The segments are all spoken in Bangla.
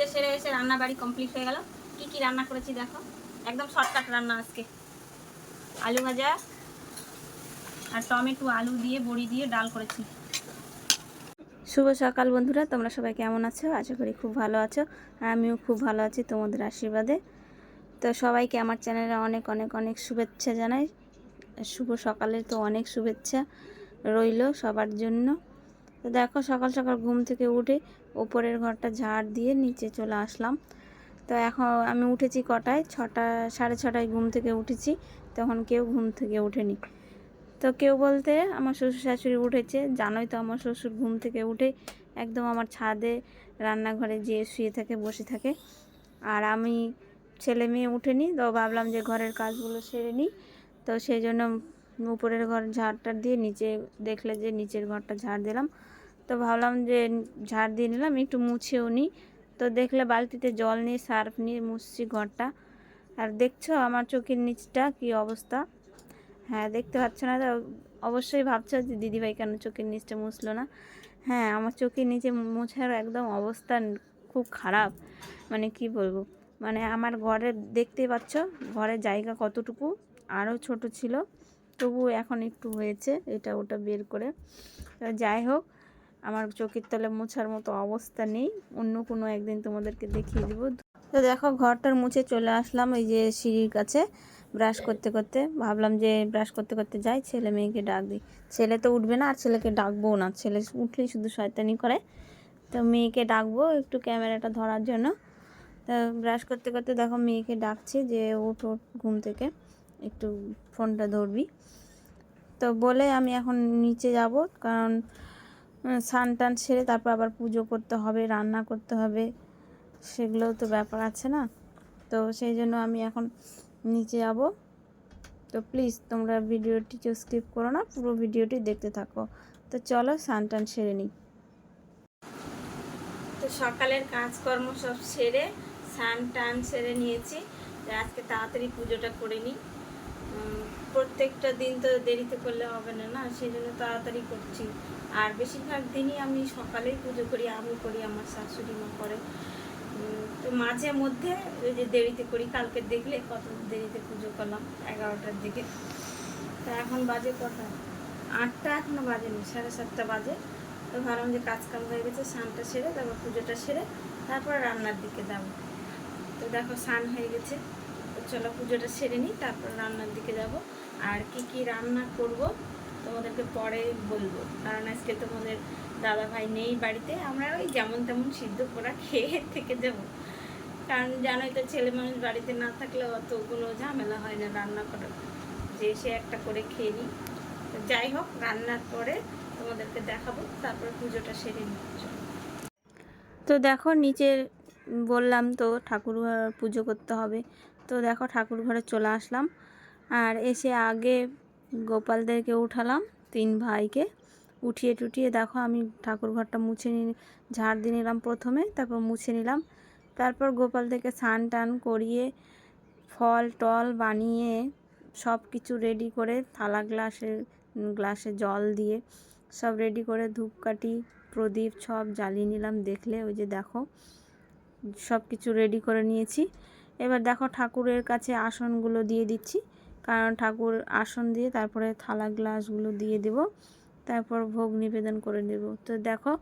পুজো সেরে এসে রান্না বাড়ি কমপ্লিট হয়ে গেল। কি কি রান্না করেছি দেখো, একদম শর্টকাট রান্না আজকে। আলু ভাজা আর টমেটো আলু দিয়ে বড়ি দিয়ে ডাল করেছি। শুভ সকাল বন্ধুরা, তোমরা সবাই কেমন আছো? আশা করি খুব ভালো আছো। আর আমিও খুব ভালো আছি তোমাদের আশীর্বাদে। তো সবাইকে আমার চ্যানেলে অনেক অনেক অনেক শুভেচ্ছা জানাই। শুভ সকালের তো অনেক শুভেচ্ছা রইল সবার জন্য। তো দেখো সকাল সকাল ঘুম থেকে উঠে ওপরের ঘরটা ঝাড় দিয়ে নিচে চলে আসলাম। তো এখন আমি উঠেছি কটায়, 6টা 6:30টায় ঘুম থেকে উঠেছি। তখন কেউ ঘুম থেকে ওঠেনি। তো কেউ বলতে আমার শ্বশুর শাশুড়ি উঠেছে। জানোই তো আমার শ্বশুর ঘুম থেকে উঠে একদম আমার ছাদে রান্নাঘরে যেয়ে শুয়ে থাকে, বসে থাকে। আর আমি ছেলে মেয়ে উঠেনি, তো ভাবলাম যে ঘরের কাজগুলো সেরে নিই। তো সেই জন্য উপরের ঘর ঝাড়টা দিয়ে নিচে দেখলে যে নিচের ঘরটা ঝাড় দিলাম। তো ভাবলাম যে ঝাড় দিয়ে নিলাম, একটু মুছেও নিই। তো দেখলে বালতিতে জল নিয়ে সার্ফ নিয়ে মুছছি ঘরটা। আর দেখছো আমার চোখের নিচটা কি অবস্থা? হ্যাঁ, দেখতে পাচ্ছ না তো? অবশ্যই ভাবছো যে দিদিভাই কেন চোখের নিচটা মুছলো না। হ্যাঁ, আমার চোখের নিচে মোছার একদম অবস্থা খুব খারাপ। মানে কি বলবো, মানে আমার ঘরে দেখতেই পাচ্ছ ঘরের জায়গা কতটুকু, আরও ছোট ছিল, তবু এখন একটু হয়েছে এটা ওটা বের করে। যাই হোক, আমার চোখের তলে মোছার মতো অবস্থা নেই। অন্য কোনো একদিন তোমাদেরকে দেখিয়ে দেবো। তো দেখো ঘরটার মুছে চলে আসলাম এই যে সিঁড়ির কাছে। ব্রাশ করতে করতে ভাবলাম যে ব্রাশ করতে করতে যাই, ছেলে মেয়েকে ডাক দিই। ছেলে তো উঠবে না, আর ছেলেকে ডাকবো না, ছেলে উঠলেই শুধু শয়তানি করে। তো মেয়েকে ডাকবো একটু ক্যামেরাটা ধরার জন্য। তো ব্রাশ করতে করতে দেখো মেয়েকে ডাকছি যে উঠ ঘুম থেকে, একটু ফোনটা ধরবি। তো বলে আমি এখন নিচে যাব, কারণ স্নান টান সেরে তারপর আবার পুজো করতে হবে, রান্না করতে হবে, সেগুলোও তো ব্যাপার আছে না। তো সেই জন্য আমি এখন নিচে যাব। তো প্লিজ তোমরা ভিডিওটি কেউ স্কিপ করো না, পুরো ভিডিওটি দেখতে থাকো। তো চলো স্নান টান সেরে নিই। তো সকালের কাজকর্ম সব সেরে স্নান টান সেরে নিয়েছি। আজকে তাড়াতাড়ি পুজোটা করে নিই। প্রত্যেকটা দিন তো দেরিতে করলে হবে না, না, সেই জন্য তাড়াতাড়ি করছি। আর বেশিরভাগ দিনই আমি সকালেই পুজো করি, আমি করি, আমার শাশুড়ি মা করে। তো মাঝে মধ্যে ওই যে দেরিতে করি, কালকে দেখলে কত দেরিতে পুজো করলাম, 11টার দিকে। তো এখন বাজে কটা, 8টা এখনও বাজেনি, 7:30 বাজে। তো ভাবলাম যে কাজকাম হয়ে গেছে, স্নানটা সেরে তারপর পুজোটা সেরে তারপর রান্নার দিকে যাব। তো দেখো স্নান হয়ে গেছে, তো চলো পুজোটা সেরে নিই, তারপর রান্নার দিকে যাব। আর কি কি রান্না করব তোমাদেরকে পরে বলবো, কারণ আজকে তোমাদের দাদা ভাই নেই বাড়িতে। আমরা ওই যেমন তেমন সিদ্ধ করা খেয়ে থেকে যাব, কারণ জানোই তো ছেলে মানুষ বাড়িতে না থাকলে অত কোনো ঝামেলা হয় না রান্না করার, যে সে একটা করে খেয়ে নিই। তো যাই হোক, রান্নার পরে তোমাদেরকে দেখাবো, তারপরে পুজোটা সেরে নিই। তো দেখো নিচে বললাম তো ঠাকুর ঘর পুজো করতে হবে। তো দেখো ঠাকুর ঘরে চলে আসলাম। আর এসে আগে গোপালদেরকে উঠালাম, 3 ভাইকে উঠিয়ে টুটিয়ে দেখো আমি ঠাকুর ঘরটা মুছে ঝাড় দিয়ে নিলাম প্রথমে, তারপর মুছে নিলাম। তারপর গোপালদেরকে স্নান টান করিয়ে ফল টল বানিয়ে সব কিছু রেডি করে থালা গ্লাসে জল দিয়ে সব রেডি করে ধূপকাঠি প্রদীপ সব জ্বালিয়ে নিলাম। দেখলে ওই যে দেখো সব কিছু রেডি করে নিয়েছি। এবার দেখো ঠাকুরের কাছে আসনগুলো দিয়ে দিচ্ছি, কারণ ঠাকুর আসন দিয়ে তারপরে থালা গ্লাসগুলো দিয়ে দেব, তারপর ভোগ নিবেদন করে দেব। তো দেখো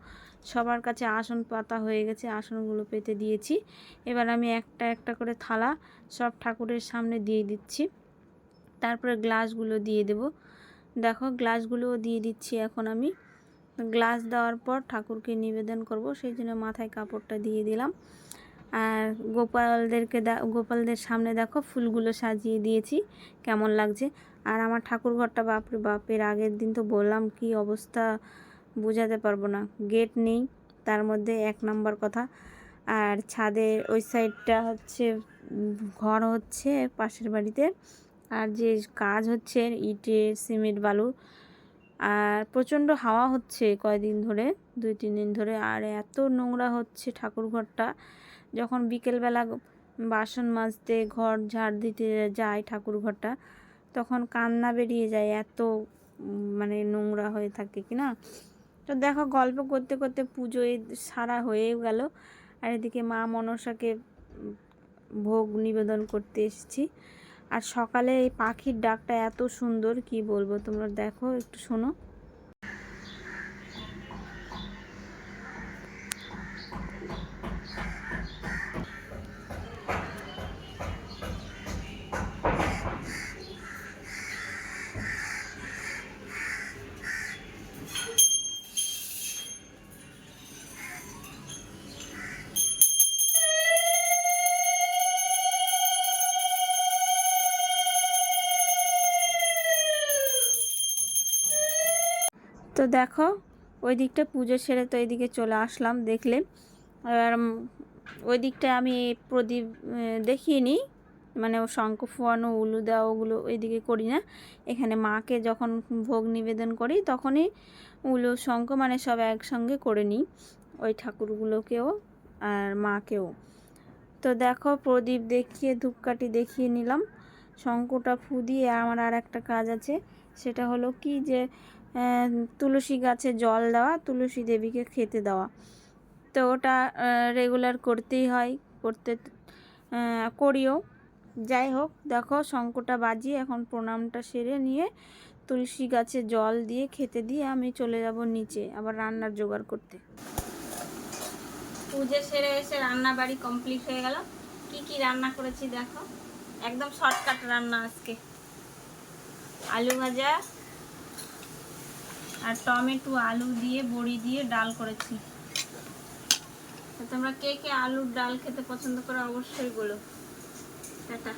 সবার কাছে আসন পাতা হয়ে গেছে, আসনগুলো পেতে দিয়েছি। এবার আমি একটা একটা করে থালা সব ঠাকুরের সামনে দিয়ে দিচ্ছি, তারপরে গ্লাসগুলো দিয়ে দেব। দেখো গ্লাসগুলোও দিয়ে দিচ্ছি এখন আমি। গ্লাস দেওয়ার পর ঠাকুরকে নিবেদন করব, সেই জন্য মাথায় কাপড়টা দিয়ে দিলাম। আর গোপালদের সামনে দেখো ফুলগুলো সাজিয়ে দিয়েছি, কেমন লাগছে। আর আমার ঠাকুর ঘরটা বাপরে বাপের, আগের দিন তো বললাম কি অবস্থা, বোঝাতে পারবো না। গেট নেই, তার মধ্যে 1 নম্বর কথা। আর ছাদের ওই সাইডটা হচ্ছে ঘর হচ্ছে পাশের বাড়িতে, আর যে কাজ হচ্ছে ইটের সিমেন্ট বালু, আর প্রচণ্ড হাওয়া হচ্ছে কয়দিন ধরে, 2-3 দিন ধরে। আর এত নোংরা হচ্ছে ঠাকুর ঘরটা, যখন বিকেলবেলা বাসন মাজতে ঘর ঝাড় দিতে যায় ঠাকুর ঘরটা, তখন কান্না বেরিয়ে যায়, এত মানে নোংরা হয়ে থাকে কি না। তো দেখো গল্প করতে করতে পুজো সারা হয়ে গেল। আর এদিকে মা মনসাকে ভোগ নিবেদন করতে এসেছি। আর সকালে এই পাখির ডাকটা এত সুন্দর, কি বলবো, তোমরা দেখো একটু শোনো। তো দেখো ওই দিকটা পুজো সেরে তো এইদিকে চলে আসলাম, দেখলে। আর ওই দিকটা আমি প্রদীপ দেখিয়ে নিই, মানে ও শঙ্খ ফোয়ানো, উলু দেওয়া, ওগুলো ওইদিকে করি না। এখানে মাকে যখন ভোগ নিবেদন করি তখনই উলু শঙ্খ মানে সব একসঙ্গে করে নিই, ওই ঠাকুরগুলোকেও আর মাকেও। তো দেখো প্রদীপ দেখিয়ে ধূপকাঠি দেখিয়ে নিলাম, শঙ্খটা ফু দিয়ে আমার আর একটা কাজ আছে, সেটা হলো কি যে তুলসী গাছে জল দেওয়া, তুলসী দেবীকে খেতে দেওয়া। তো ওটা রেগুলার করতেই হয়, করতে করিও। যাই হোক, দেখো শঙ্খটা বাজিয়ে এখন প্রণামটা সেরে নিয়ে তুলসী গাছে জল দিয়ে খেতে দিয়ে আমি চলে যাব নিচে আবার রান্নার জোগাড় করতে। পুজো সেরে এসে রান্না বাড়ি কমপ্লিট হয়ে গেল। কি কি রান্না করেছি দেখো, একদম শর্টকাট রান্না আজকে। আলু ভাজা আর টমেটো আলু দিয়ে বড়ি দিয়ে ডাল করেছি। তো তোমরা কে কে আলুর ডাল খেতে পছন্দ করো অবশ্যই বলো। টাটা।